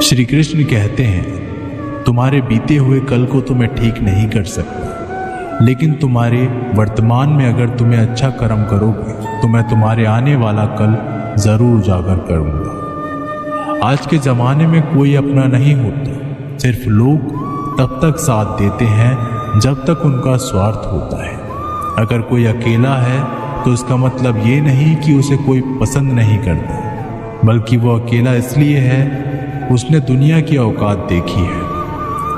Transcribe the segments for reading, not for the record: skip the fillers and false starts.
श्री कृष्ण कहते हैं, तुम्हारे बीते हुए कल को तो मैं ठीक नहीं कर सकता, लेकिन तुम्हारे वर्तमान में अगर तुम्हें अच्छा कर्म करोगे तो मैं तुम्हारे आने वाला कल जरूर उजागर करूंगा। आज के ज़माने में कोई अपना नहीं होता, सिर्फ लोग तब तक साथ देते हैं जब तक उनका स्वार्थ होता है। अगर कोई अकेला है तो इसका मतलब ये नहीं कि उसे कोई पसंद नहीं करता, बल्कि वो अकेला इसलिए है उसने दुनिया की औकात देखी है।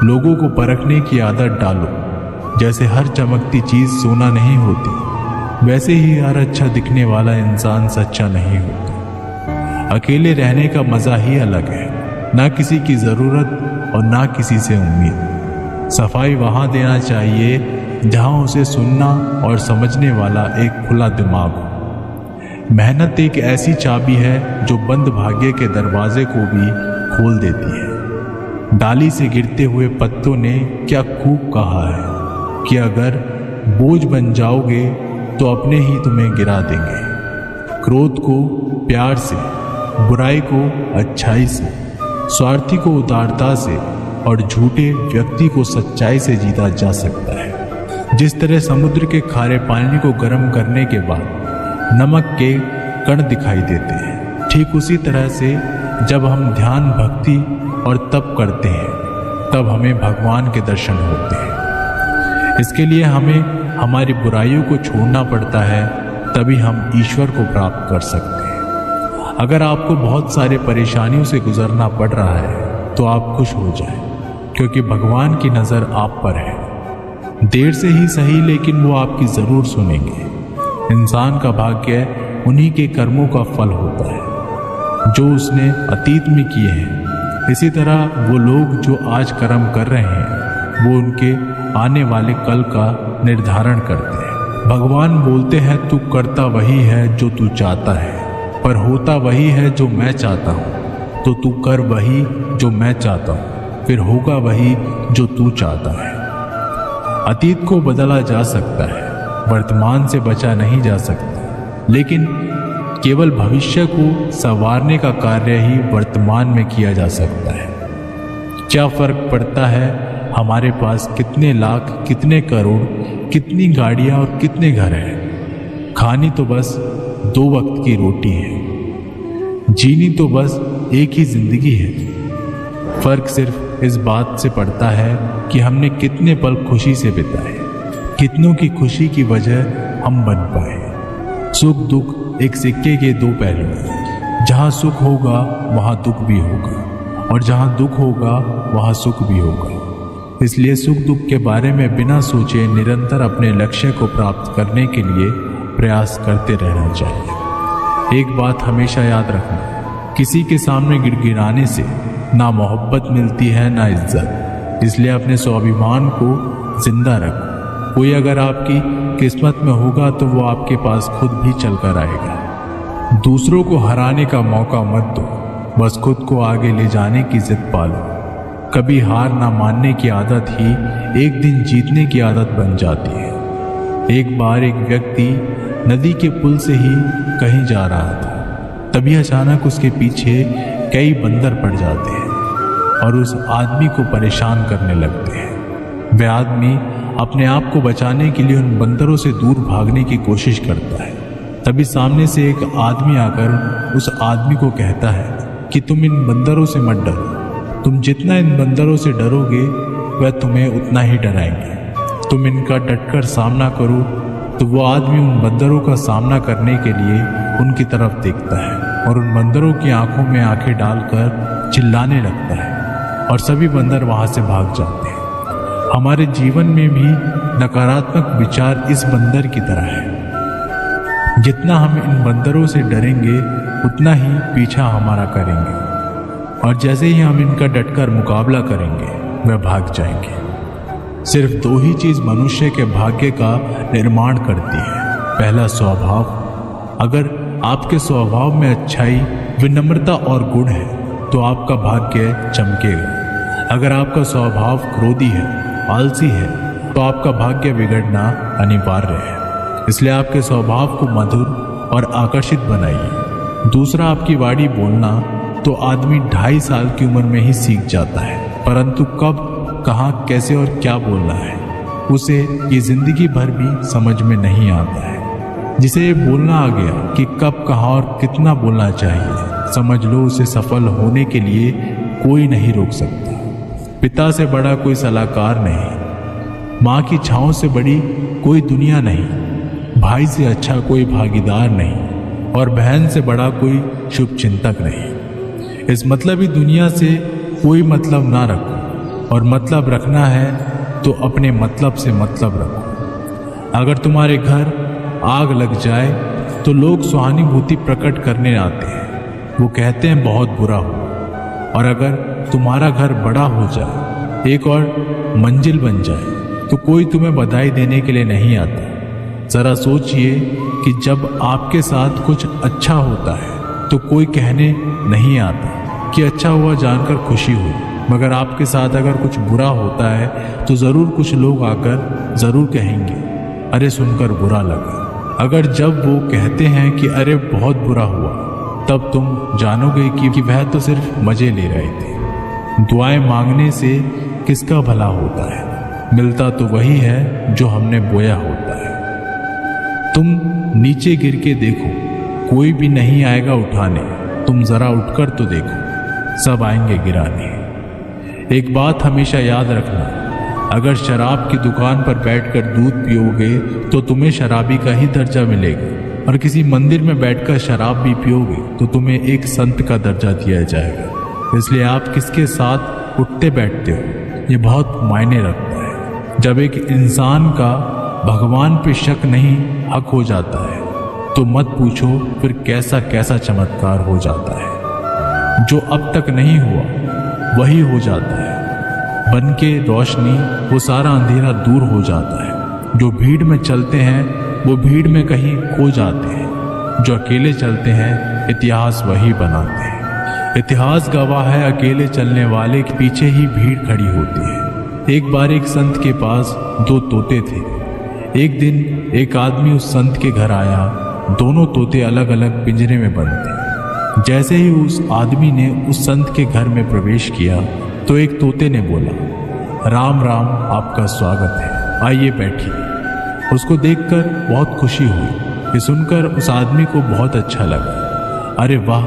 लोगों को परखने की आदत डालो। जैसे हर चमकती चीज़ सोना नहीं होती, वैसे ही हर अच्छा दिखने वाला इंसान सच्चा नहीं होता। अकेले रहने का मज़ा ही अलग है, ना किसी की ज़रूरत और ना किसी से उम्मीद। सफाई वहाँ देना चाहिए जहाँ उसे सुनना और समझने वाला एक खुला दिमाग हो। मेहनत एक ऐसी चाबी है जो बंद भाग्य के दरवाजे को भी खोल देती है। डाली से गिरते हुए पत्तों ने क्या खूब कहा है कि अगर बोझ बन जाओगे तो अपने ही तुम्हें गिरा देंगे। क्रोध को प्यार से, बुराई को अच्छाई से, स्वार्थी को उदारता से और झूठे व्यक्ति को सच्चाई से जीता जा सकता है। जिस तरह समुद्र के खारे पानी को गर्म करने के बाद नमक के कण दिखाई देते हैं, ठीक उसी तरह से जब हम ध्यान, भक्ति और तप करते हैं तब हमें भगवान के दर्शन होते हैं। इसके लिए हमें हमारी बुराइयों को छोड़ना पड़ता है, तभी हम ईश्वर को प्राप्त कर सकते हैं। अगर आपको बहुत सारे परेशानियों से गुजरना पड़ रहा है तो आप खुश हो जाएं, क्योंकि भगवान की नज़र आप पर है। देर से ही सही, लेकिन वो आपकी ज़रूर सुनेंगे। इंसान का भाग्य उन्हीं के कर्मों का फल होता है जो उसने अतीत में किए हैं। इसी तरह वो लोग जो आज कर्म कर रहे हैं वो उनके आने वाले कल का निर्धारण करते हैं। भगवान बोलते हैं, तू करता वही है जो तू चाहता है, पर होता वही है जो मैं चाहता हूँ। तो तू कर वही जो मैं चाहता हूँ, फिर होगा वही जो तू चाहता है। अतीत को बदला जा सकता है, वर्तमान से बचा नहीं जा सकता, लेकिन केवल भविष्य को संवारने का कार्य ही वर्तमान में किया जा सकता है। क्या फर्क पड़ता है हमारे पास कितने लाख, कितने करोड़, कितनी गाड़ियां और कितने घर हैं? खानी तो बस 2 वक्त की रोटी है, जीनी तो बस एक ही जिंदगी है। फर्क सिर्फ इस बात से पड़ता है कि हमने कितने पल खुशी से बिताए, कितनों की खुशी की वजह हम बन पाए। सुख दुख एक सिक्के के 2 पहलू हैं। जहाँ सुख होगा वहाँ दुख भी होगा, और जहाँ दुख होगा वहाँ सुख भी होगा। इसलिए सुख दुख के बारे में बिना सोचे निरंतर अपने लक्ष्य को प्राप्त करने के लिए प्रयास करते रहना चाहिए। एक बात हमेशा याद रखना, किसी के सामने गिड़गिड़ाने से ना मोहब्बत मिलती है ना इज्जत। इसलिए अपने स्वाभिमान को जिंदा रखो। कोई अगर आपकी किस्मत में होगा तो वो आपके पास खुद भी चलकर आएगा। दूसरों को हराने का मौका मत दो, बस खुद को आगे ले जाने की जिद पालो। कभी हार ना मानने की आदत ही एक दिन जीतने की आदत बन जाती है। एक बार एक व्यक्ति नदी के पुल से ही कहीं जा रहा था, तभी अचानक उसके पीछे कई बंदर पड़ जाते हैं और उस आदमी को परेशान करने लगते हैं। वह आदमी अपने आप को बचाने के लिए उन बंदरों से दूर भागने की कोशिश करता है। तभी सामने से एक आदमी आकर उस आदमी को कहता है कि तुम इन बंदरों से मत डरो, तुम जितना इन बंदरों से डरोगे वह तुम्हें उतना ही डराएंगे। तुम इनका डटकर सामना करो। तो वो आदमी उन बंदरों का सामना करने के लिए उनकी तरफ देखता है और उन बंदरों की आंखों में आंखें डालकर चिल्लाने लगता है और सभी बंदर वहां से भाग जाते हैं। हमारे जीवन में भी नकारात्मक विचार इस बंदर की तरह है। जितना हम इन बंदरों से डरेंगे उतना ही पीछा हमारा करेंगे, और जैसे ही हम इनका डटकर मुकाबला करेंगे वह भाग जाएंगे। सिर्फ 2 ही चीज़ मनुष्य के भाग्य का निर्माण करती है। पहला, स्वभाव। अगर आपके स्वभाव में अच्छाई, विनम्रता और गुण है तो आपका भाग्य चमकेगा। अगर आपका स्वभाव क्रोधी है, आलसी है, तो आपका भाग्य बिगड़ना अनिवार्य है। इसलिए आपके स्वभाव को मधुर और आकर्षित बनाइए। दूसरा, आपकी वाणी बोलना तो आदमी 2.5 साल की उम्र में ही सीख जाता है, परंतु कब, कहाँ, कैसे और क्या बोलना है उसे ये जिंदगी भर भी समझ में नहीं आता है। जिसे ये बोलना आ गया कि कब, कहाँ और कितना बोलना चाहिए, समझ लो उसे सफल होने के लिए कोई नहीं रोक सकता। पिता से बड़ा कोई सलाहकार नहीं, माँ की छाँव से बड़ी कोई दुनिया नहीं, भाई से अच्छा कोई भागीदार नहीं और बहन से बड़ा कोई शुभ चिंतक नहीं। इस मतलबी दुनिया से कोई मतलब ना रखो, और मतलब रखना है तो अपने मतलब से मतलब रखो। अगर तुम्हारे घर आग लग जाए तो लोग सहानुभूति प्रकट करने आते हैं, वो कहते हैं बहुत बुरा हो। और अगर तुम्हारा घर बड़ा हो जाए, एक और मंजिल बन जाए, तो कोई तुम्हें बधाई देने के लिए नहीं आता। जरा सोचिए कि जब आपके साथ कुछ अच्छा होता है तो कोई कहने नहीं आता कि अच्छा हुआ जानकर खुशी हुई, मगर आपके साथ अगर कुछ बुरा होता है तो ज़रूर कुछ लोग आकर ज़रूर कहेंगे अरे सुनकर बुरा लगा। अगर जब वो कहते हैं कि अरे बहुत बुरा हुआ, तब तुम जानोगे कि वह तो सिर्फ मज़े ले रहे थे। दुआएं मांगने से किसका भला होता है, मिलता तो वही है जो हमने बोया होता है। तुम नीचे गिर के देखो, कोई भी नहीं आएगा उठाने, तुम ज़रा उठकर तो देखो, सब आएंगे गिराने। एक बात हमेशा याद रखना, अगर शराब की दुकान पर बैठकर दूध पियोगे तो तुम्हें शराबी का ही दर्जा मिलेगा, और किसी मंदिर में बैठकर शराब भी पियोगे तो तुम्हें एक संत का दर्जा दिया जाएगा। इसलिए आप किसके साथ उठते बैठते हो ये बहुत मायने रखता है। जब एक इंसान का भगवान पे शक नहीं हक हो जाता है तो मत पूछो फिर कैसा कैसा चमत्कार हो जाता है। जो अब तक नहीं हुआ वही हो जाता है, बन के रोशनी वो सारा अंधेरा दूर हो जाता है। जो भीड़ में चलते हैं वो भीड़ में कहीं खो जाते हैं, जो अकेले चलते हैं इतिहास वही बनाते हैं। इतिहास गवाह है अकेले चलने वाले के पीछे ही भीड़ खड़ी होती है। एक बार एक संत के पास 2 तोते थे। एक दिन एक आदमी उस संत के घर आया, दोनों तोते अलग अलग पिंजरे में बंद थे। जैसे ही उस आदमी ने उस संत के घर में प्रवेश किया तो एक तोते ने बोला, राम राम, आपका स्वागत है, आइए बैठिए। उसको देखकर बहुत खुशी हुई। ये सुनकर उस आदमी को बहुत अच्छा लगा। अरे वाह,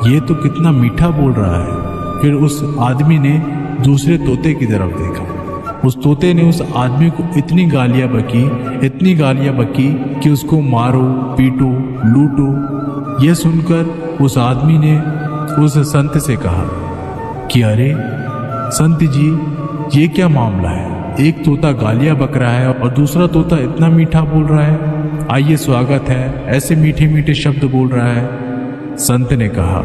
ये तो कितना मीठा बोल रहा है। फिर उस आदमी ने दूसरे तोते की तरफ देखा। उस तोते ने उस आदमी को इतनी गालियां बकी कि उसको मारो, पीटो, लूटो। यह सुनकर उस आदमी ने उस संत से कहा कि अरे संत जी, ये क्या मामला है? एक तोता गालियां बक रहा है और दूसरा तोता इतना मीठा बोल रहा है, आइए स्वागत है, ऐसे मीठे मीठे शब्द बोल रहा है। संत ने कहा,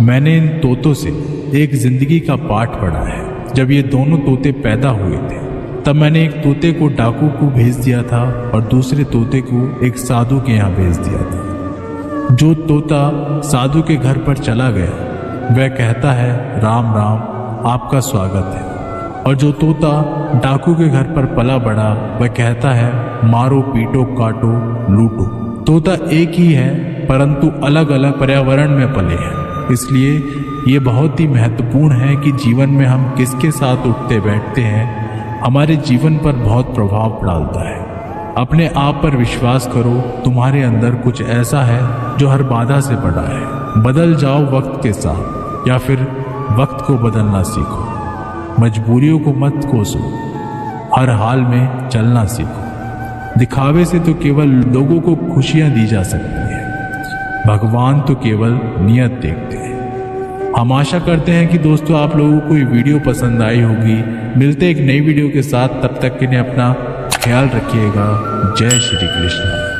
मैंने इन तोतों से एक जिंदगी का पाठ पढ़ा है। जब ये दोनों तोते पैदा हुए थे तब मैंने एक तोते को डाकू को भेज दिया था और दूसरे तोते को एक साधु के यहाँ भेज दिया था। जो तोता साधु के घर पर चला गया वह कहता है राम राम, आपका स्वागत है, और जो तोता डाकू के घर पर पला बड़ा वह कहता है मारो, पीटो, काटो, लूटो। तोता एक ही है परंतु अलग अलग पर्यावरण में पले हैं। इसलिए ये बहुत ही महत्वपूर्ण है कि जीवन में हम किसके साथ उठते बैठते हैं हमारे जीवन पर बहुत प्रभाव डालता है। अपने आप पर विश्वास करो, तुम्हारे अंदर कुछ ऐसा है जो हर बाधा से बड़ा है। बदल जाओ वक्त के साथ, या फिर वक्त को बदलना सीखो। मजबूरियों को मत कोसो, हर हाल में चलना सीखो। दिखावे से तो केवल लोगों को खुशियां दी जा सकती हैं, भगवान तो केवल नियत देखते हैं। हम आशा करते हैं कि दोस्तों आप लोगों को ये वीडियो पसंद आई होगी। मिलते एक नई वीडियो के साथ, तब तक के लिए अपना ख्याल रखिएगा। जय श्री कृष्ण।